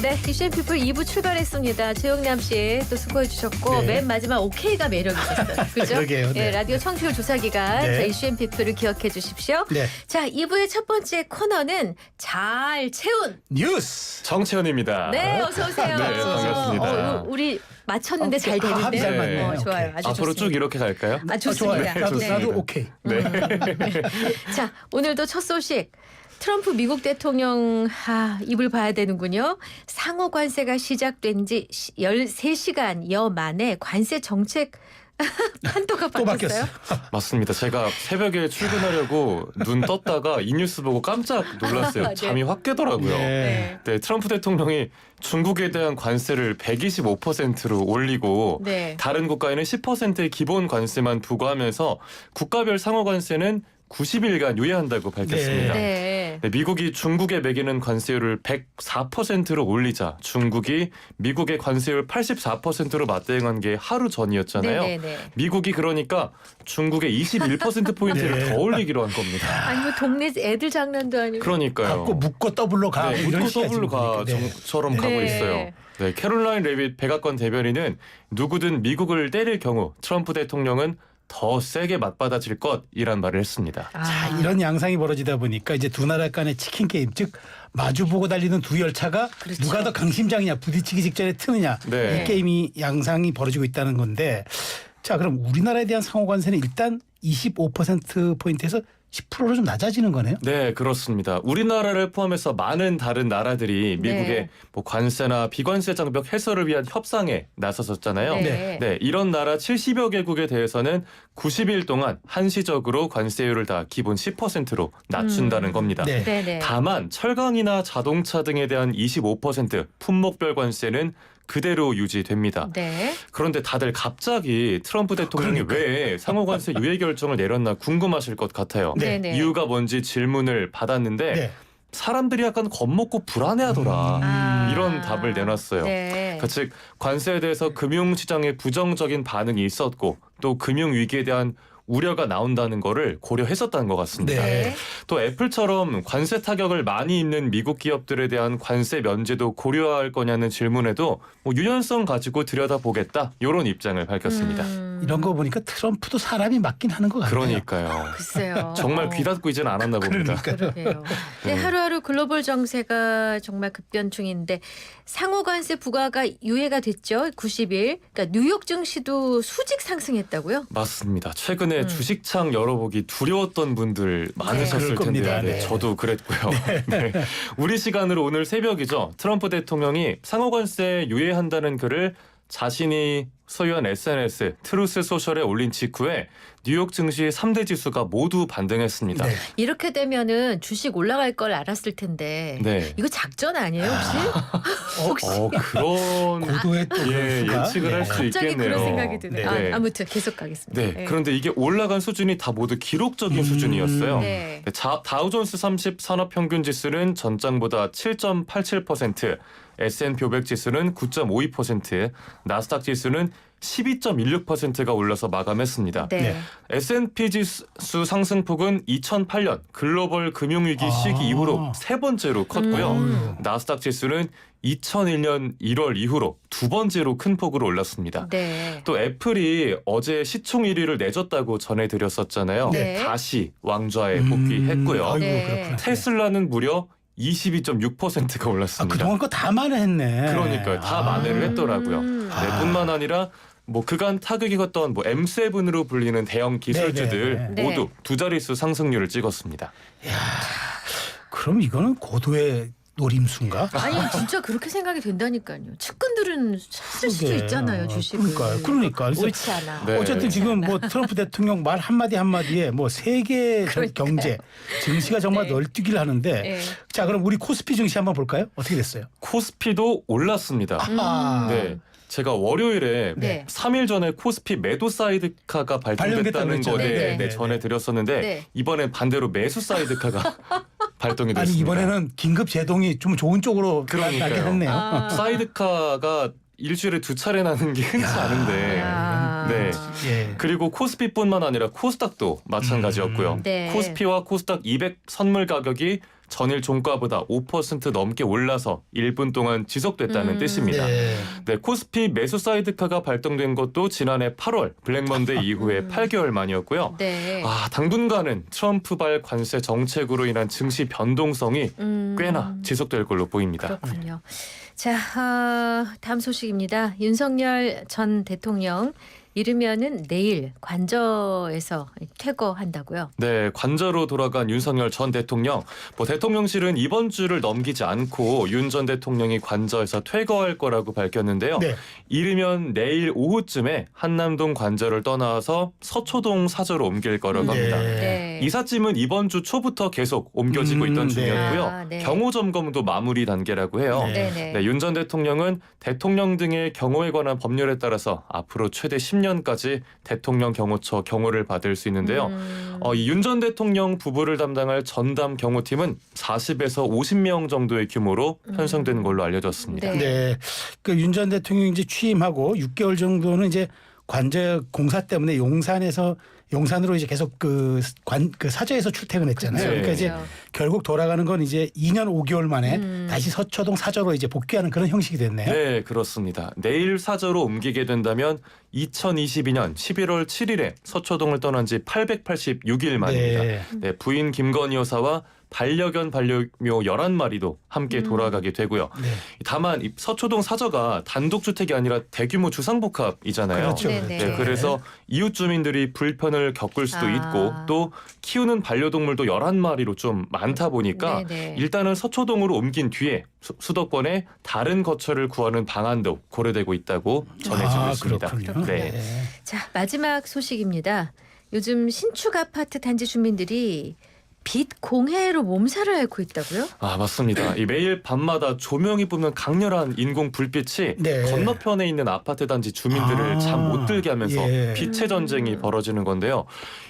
네, 이슈 피플 2부 출발했습니다. 최영남 씨 또 수고해 주셨고 네. 맨 마지막 오케이가 매력이셨어요. 그죠? 그러게요. 네. 예, 라디오 청취율 조사 기간 네. 자, 이슈 피플을 기억해 주십시오. 네. 자, 2부의 첫 번째 코너는 잘 채운. 뉴스. 정채연입니다. 네, 어서 오세요. 네, 반갑습니다. 우리 맞췄는데 잘 되는데. 합이 잘 맞네요. 좋아요. 오케이. 아주 앞으로 좋습니다. 쭉 이렇게 갈까요? 아, 좋습니다. 좋아요. 나도, 네. 나도 오케이. 네. 자, 오늘도 첫 소식. 트럼프 미국 대통령 입을 봐야 되는군요. 상호 관세가 시작된 지 13시간여 만에 관세 정책 판도가 또 바뀌었어요. 바뀌었어. 맞습니다. 제가 새벽에 출근하려고 눈 떴다가 이 뉴스 보고 깜짝 놀랐어요. 네. 잠이 확 깨더라고요. 네. 네, 트럼프 대통령이 중국에 대한 관세를 125%로 올리고 네. 다른 국가에는 10%의 기본 관세만 부과하면서 국가별 상호 관세는 90일간 유예한다고 밝혔습니다. 네. 네, 미국이 중국에 매기는 관세율을 104%로 올리자 중국이 미국의 관세율 84%로 맞대응한 게 하루 전이었잖아요. 네네네. 미국이 그러니까 중국의 21%포인트를 네. 더 올리기로 한 겁니다. 아니 뭐 동네 애들 장난도 아니고. 그러니까요. 갖고 묶고 더블로 가. 네, 이런 묶고 식이야, 더블로 지금 가 보니까. 네. 처럼 가고 네. 있어요. 네, 캐롤라인 레빗 백악관 대변인은 누구든 미국을 때릴 경우 트럼프 대통령은 더 세게 맞받아칠 것이란 말을 했습니다. 자, 이런 양상이 벌어지다 보니까 이제 두 나라 간의 치킨 게임, 즉 마주보고 달리는 두 열차가 그렇죠. 누가 더 강심장이냐, 부딪히기 직전에 트느냐, 네. 이 게임이 양상이 벌어지고 있다는 건데, 자, 그럼 우리나라에 대한 상호 관세는 일단 25%포인트에서 10%로 좀 낮아지는 거네요. 네, 그렇습니다. 우리나라를 포함해서 많은 다른 나라들이 미국의 네. 뭐 관세나 비관세 장벽 해소를 위한 협상에 나섰었잖아요. 네. 네, 이런 나라 70여 개국에 대해서는 90일 동안 한시적으로 관세율을 다 기본 10%로 낮춘다는 겁니다. 네. 네네. 다만 철강이나 자동차 등에 대한 25% 품목별 관세는 그대로 유지됩니다. 네. 그런데 다들 갑자기 트럼프 대통령이 왜 상호관세 유예 결정을 내렸나 궁금하실 것 같아요. 네. 네네. 이유가 뭔지 질문을 받았는데 네. 사람들이 약간 겁먹고 불안해하더라. 아. 이런 답을 내놨어요. 네. 그러니까 즉 관세에 대해서 금융시장에 부정적인 반응이 있었고 또 금융위기에 대한 우려가 나온다는 거를 고려했었다는 것 같습니다. 네. 또 애플처럼 관세 타격을 많이 입는 미국 기업들에 대한 관세 면제도 고려할 거냐는 질문에도 뭐 유연성 가지고 들여다보겠다 이런 입장을 밝혔습니다. 이런 거 보니까 트럼프도 사람이 맞긴 하는 것 같아요. 그러니까요. 글쎄요. 정말 귀 닫고 이제는 안 왔나 봅니다. 그러게요. 네, 하루하루 글로벌 정세가 정말 급변 중인데 상호 관세 부과가 유예가 됐죠. 90일. 그러니까 뉴욕 증시도 수직 상승했다고요? 맞습니다. 최근에 주식창 열어보기 두려웠던 분들 많으셨을 그럴 텐데요. 겁니다. 네, 네. 저도 그랬고요. 네. 우리 시간으로 오늘 새벽이죠. 트럼프 대통령이 상호관세 유예한다는 글을 자신이 소유한 SNS 트루스 소셜에 올린 직후에 뉴욕 증시 3대 지수가 모두 반등했습니다. 네. 이렇게 되면은 주식 올라갈 걸 알았을 텐데 네. 이거 작전 아니에요 혹시? 그런 고도의 또 예, 수가? 예측을 할 수 갑자기 있겠네요. 그런 생각이 드네요. 네. 아무튼 계속 가겠습니다. 네. 그런데 이게 올라간 수준이 다 모두 기록적인 수준이었어요. 네. 다우존스 30 산업평균 지수는 전장보다 7.87%, S&P 500 지수는 9.52%, 나스닥 지수는 12.16%가 올라서 마감했습니다. 네. 네. S&P 지수 상승폭은 2008년 글로벌 금융위기 시기 이후로 세 번째로 컸고요. 나스닥 지수는 2001년 1월 이후로 두 번째로 큰 폭으로 올랐습니다. 네. 또 애플이 어제 시총 1위를 내줬다고 전해드렸었잖아요. 네. 다시 왕좌에 복귀했고요. 아이고, 네. 그렇구나. 테슬라는 무려 22.6%가 아, 올랐습니다. 그동안 거 다 만회했네. 그러니까요. 다 만회를 했더라고요. 네, 뿐만 아니라 뭐 그간 타격이 컸던 뭐 M7으로 불리는 대형 기술주들 네네. 모두 두 자릿수 상승률을 찍었습니다. 그럼 이거는 고도의 노림수인가? 아니 진짜 그렇게 생각이 된다니까요. 측근들은 쓸 수도 그러게. 있잖아요 주식을. 그러니까. 그래서 옳지 않아. 네. 어쨌든 지금 뭐 트럼프 대통령 말 한마디 한마디에 뭐 세계 그러니까요. 경제 증시가 정말 네. 널뛰기를 하는데 네. 자 그럼 우리 코스피 증시 한번 볼까요? 어떻게 됐어요? 코스피도 올랐습니다. 아, 네. 제가 월요일에 네. 3일 전에 코스피 매도 사이드카가 발동됐다는 발령됐다고 거에 했잖아요. 네, 네, 네, 전해드렸었는데 네. 이번엔 반대로 매수 사이드카가 발동이 됐습니다. 아니 이번에는 긴급 제동이 좀 좋은 쪽으로 그러니까요. 나게 했네요. 아. 사이드카가 일주일에 두 차례 나는 게 흔치 않은데 야. 네. 예. 그리고 코스피뿐만 아니라 코스닥도 마찬가지였고요. 네. 코스피와 코스닥 200 선물 가격이 전일 종가보다 5% 넘게 올라서 1분 동안 지속됐다는 뜻입니다. 네. 네, 코스피 매수 사이드카가 발동된 것도 지난해 8월 블랙먼데이 이후에 8개월 만이었고요. 네. 당분간은 트럼프발 관세 정책으로 인한 증시 변동성이 꽤나 지속될 걸로 보입니다. 그렇군요. 자, 다음 소식입니다. 윤석열 전 대통령 이르면은 내일 관저에서 퇴거한다고요. 네, 관저로 돌아간 윤석열 전 대통령. 대통령실은 이번 주를 넘기지 않고 윤 전 대통령이 관저에서 퇴거할 거라고 밝혔는데요. 네. 이르면 내일 오후쯤에 한남동 관저를 떠나서 서초동 사저로 옮길 거라고 합니다. 네. 이삿짐은 이번 주 초부터 계속 옮겨지고 있던 네. 중이었고요. 아, 네. 경호 점검도 마무리 단계라고 해요. 네. 네네. 네, 윤 전 대통령은 대통령 등의 경호에 관한 법률에 따라서 앞으로 최대 10년까지 대통령 경호처 경호를 받을 수 있는데요. 이 윤 전 대통령 부부를 담당할 전담 경호팀은 40에서 50명 정도의 규모로 편성된 걸로 알려졌습니다. 네. 네. 그 윤 전 대통령이 이제 취임하고 6개월 정도는 이제 관저 공사 때문에 용산으로 이제 계속 그 사저에서 출퇴근했잖아요. 그렇죠. 그러니까 이제 결국 돌아가는 건 이제 2년 5개월 만에 다시 서초동 사저로 이제 복귀하는 그런 형식이 됐네요. 네, 그렇습니다. 내일 사저로 옮기게 된다면 2022년 11월 7일에 서초동을 떠난 지 886일 만입니다. 네. 네, 부인 김건희 여사와 반려견 반려묘 11마리도 함께 돌아가게 되고요. 네. 다만 이 서초동 사저가 단독주택이 아니라 대규모 주상복합이잖아요. 그렇죠. 네네. 네, 그래서 이웃 주민들이 불편을 겪을 수도 아. 있고 또 키우는 반려동물도 11마리로 좀 많다 보니까 네네. 일단은 서초동으로 옮긴 뒤에 수도권에 다른 거처를 구하는 방안도 고려되고 있다고 전해지고 있습니다. 그렇군요. 네. 자, 마지막 소식입니다. 요즘 신축 아파트 단지 주민들이 빛 공해로 몸살을 앓고 있다고요? 맞습니다. 이 매일 밤마다 조명이 뿜는 강렬한 인공 불빛이 네. 건너편에 있는 아파트 단지 주민들을 잠 못 들게 하면서 예. 빛의 전쟁이 벌어지는 건데요.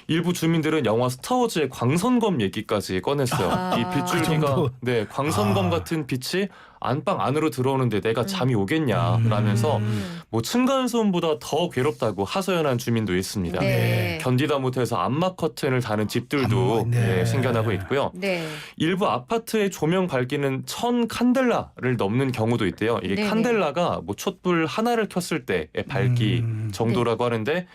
일부 주민들은 영화 스타워즈의 광선검 얘기까지 꺼냈어요. 이 그 빗줄기가 정도? 광선검 같은 빛이 안방 안으로 들어오는데 내가 잠이 오겠냐라면서 뭐 층간소음보다 더 괴롭다고 하소연한 주민도 있습니다. 네. 견디다 못해서 암막 커튼을 다는 집들도 네. 생겨나고 있고요. 네. 일부 아파트의 조명 밝기는 1000 칸델라를 넘는 경우도 있대요. 이게 네네. 칸델라가 뭐 촛불 하나를 켰을 때의 밝기 정도라고 하는데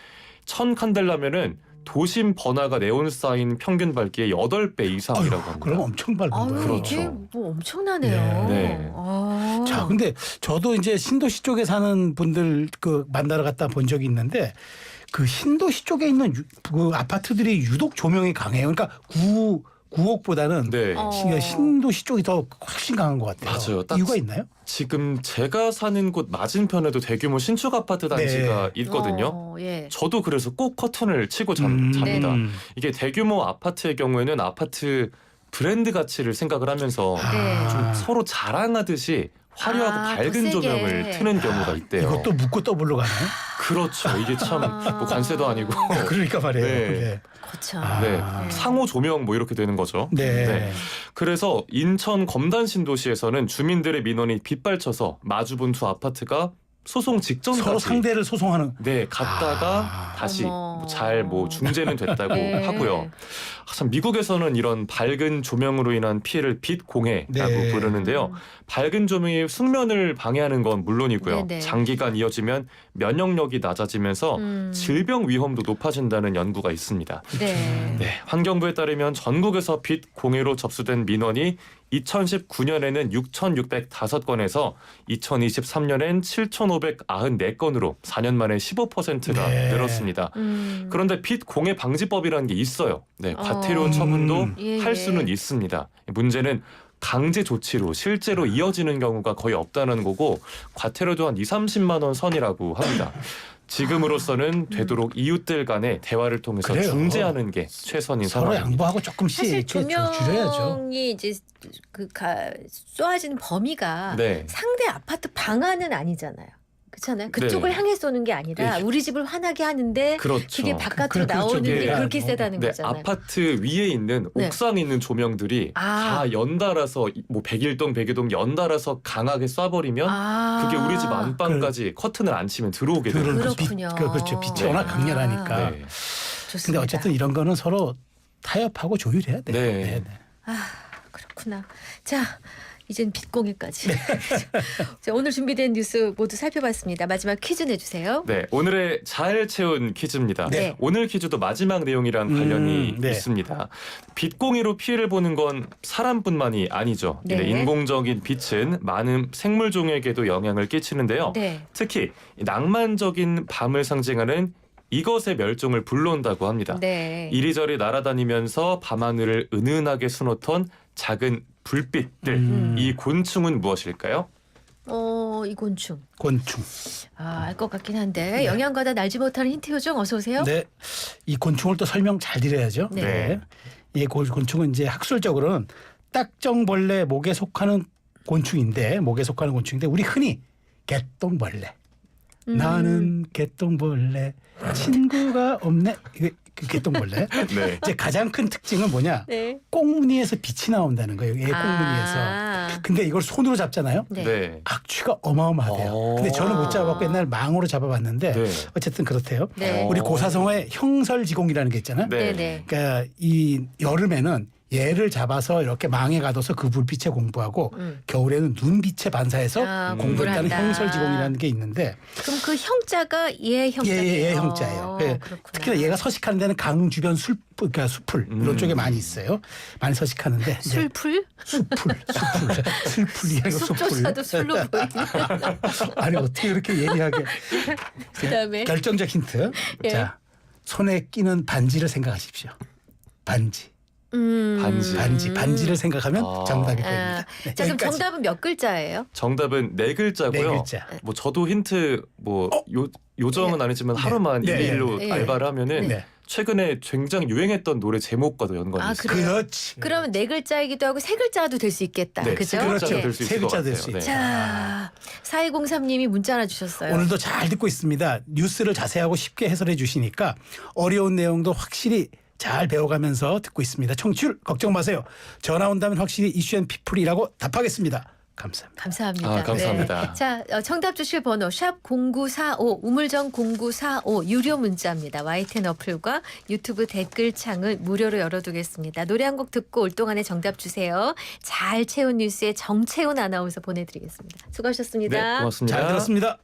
1000 칸델라면은 도심 번화가 네온 사인 평균 밝기의 8배 이상이라고 합니다. 그럼 엄청 밝은 아유, 거예요. 그렇죠. 이게 뭐 엄청나네요. 네. 아. 자, 근데 저도 이제 신도시 쪽에 사는 분들 만나러 갔다 본 적이 있는데 그 신도시 쪽에 있는 그 아파트들이 유독 조명이 강해요. 그러니까 구옥보다는 네. 신도시 쪽이 더 훨씬 강한 것 같아요. 맞아요. 딱 이유가 있나요? 지금 제가 사는 곳 맞은편에도 대규모 신축 아파트 단지가 있거든요. 예. 저도 그래서 꼭 커튼을 치고 잡니다. 네네. 이게 대규모 아파트의 경우에는 아파트 브랜드 가치를 생각을 하면서 네. 좀 서로 자랑하듯이 화려하고 더 밝은 세게. 조명을 트는 경우가 있대요. 이것도 묻고 떠블로 가나요? 그렇죠. 이게 참 뭐 관세도 아니고 그러니까 말이에요. 네. 네. 그렇죠. 네. 네. 상호 조명 뭐 이렇게 되는 거죠. 네. 네. 그래서 인천 검단 신도시에서는 주민들의 민원이 빗발쳐서 마주본 두 아파트가 소송 직전까지 서로 상대를 소송하는. 갔다가 다시 어머. 잘 중재는 됐다고 네. 하고요. 참 미국에서는 이런 밝은 조명으로 인한 피해를 빛 공해라고 네. 부르는데요. 밝은 조명이 숙면을 방해하는 건 물론이고요. 네네. 장기간 이어지면 면역력이 낮아지면서 질병 위험도 높아진다는 연구가 있습니다. 네. 네, 환경부에 따르면 전국에서 빛 공해로 접수된 민원이 2019년에는 6,605건에서 2023년엔 7,594건으로 4년 만에 15%가 네. 늘었습니다. 그런데 빛 공해 방지법이라는 게 있어요. 네, 과태료 처분도 예, 할 예. 수는 있습니다. 문제는 강제 조치로 실제로 이어지는 경우가 거의 없다는 거고 과태료도 한 2~30만 원 선이라고 합니다. 지금으로서는 되도록 이웃들 간의 대화를 통해서 그래요. 중재하는 게 최선인 서로 상황입니다. 양보하고 조금씩 사실 이렇게 줄여야죠. 조명이 이제 쏘아지는 범위가 네. 상대 아파트 방안은 아니잖아요. 그렇잖아요. 그쪽을 네. 향해 쏘는 게 아니라 네. 우리 집을 화나게 하는데 그렇죠. 그게 바깥으로 그렇죠. 나오는 게 예. 그렇게 세다는 네, 거잖아요. 아파트 위에 있는 네. 옥상에 있는 조명들이 아. 다 연달아서 뭐 백일동, 백일동 연달아서 강하게 쏴버리면 아. 그게 우리 집 안방까지 커튼을 안 치면 들어오게 돼요. 들어오는 그렇군요. 그렇죠. 빛이 네. 워낙 강렬하니까. 네. 좋습니다. 근데 어쨌든 이런 거는 서로 타협하고 조율해야 돼요. 네. 아, 그렇구나. 자, 이젠 빚공예까지. 자, 오늘 준비된 뉴스 모두 살펴봤습니다. 마지막 퀴즈 내주세요. 네, 오늘의 잘 채운 퀴즈입니다. 네. 오늘 퀴즈도 마지막 내용이랑 관련이 네. 있습니다. 빚공유로 피해를 보는 건 사람뿐만이 아니죠. 네. 네, 인공적인 빛은 많은 생물종에게도 영향을 끼치는데요. 네. 특히 낭만적인 밤을 상징하는 이것의 멸종을 불러온다고 합니다. 네. 이리저리 날아다니면서 밤하늘을 은은하게 수놓던 작은 불빛들. 이 곤충은 무엇일까요? 이 곤충. 곤충. 알 것 같긴 한데 영양가다 날지 못하는 힌트 요정 어서 오세요. 네. 이 곤충을 또 설명 잘 드려야죠. 네. 이 곤충은 이제 학술적으로는 딱정벌레 목에 속하는 곤충인데 우리 흔히 개똥벌레. 나는 개똥벌레 친구가 없네. 이게 그 개똥벌레. 네. 이제 가장 큰 특징은 뭐냐? 네. 꽁무니에서 빛이 나온다는 거예요. 얘 꽁무니에서. 근데 이걸 손으로 잡잖아요. 네. 네. 악취가 어마어마하대요. 근데 저는 못 잡아봤고 옛날 망으로 잡아봤는데 네. 어쨌든 그렇대요. 네. 우리 고사성어에 형설지공이라는 게 있잖아요. 네. 네. 그러니까 이 여름에는 얘를 잡아서 이렇게 망에 가둬서 그 불빛에 공부하고 겨울에는 눈빛에 반사해서 공부했다는 공부한다. 형설지공이라는 게 있는데 그럼 그 형자가 얘 형자예요. 얘 형자예요. 네. 그렇구나. 특히나 얘가 서식하는 데는 강 주변 그러니까 숲을 이런 쪽에 많이 있어요. 많이 서식하는데 이제 술풀? 슬풀이 아니고 숲을. 숲조차도 술로 보이는. 아니 어떻게 그렇게 예리하게. 그다음에 결정적 힌트. 예. 자, 손에 끼는 반지를 생각하십시오. 반지. 반지를 생각하면 아. 정답이 됩니다. 네, 자, 그럼 여기까지. 정답은 몇 글자예요? 정답은 네 글자고요. 네 글자. 뭐 저도 힌트 뭐 요정은 아니지만 하루만 네. 이메일로 네. 알바를 하면은 네. 최근에 굉장히 유행했던 노래 제목과도 연관이 있어요. 그래요? 그렇지. 그러면 네 글자이기도 하고 세 글자도 될 수 있겠다. 네, 그죠? 세 글자가 예. 될 수 세 있을 것 글자 될 같아요. 수 네. 있죠. 자, 4203님이 문자 하나 주셨어요. 오늘도 잘 듣고 있습니다. 뉴스를 자세하고 쉽게 해설해 주시니까 어려운 내용도 확실히 잘 배워가면서 듣고 있습니다. 청취율 걱정 마세요. 전화 온다면 확실히 이슈앤피플이라고 답하겠습니다. 감사합니다. 감사합니다. 감사합니다. 네. 자, 정답 주실 번호 샵 0945 우물정 0945 유료 문자입니다. YTN 어플과 유튜브 댓글창을 무료로 열어두겠습니다. 노래 한 곡 듣고 올 동안에 정답 주세요. 잘 채운 뉴스의 정채운 아나운서 보내드리겠습니다. 수고하셨습니다. 네, 고맙습니다. 잘 들었습니다.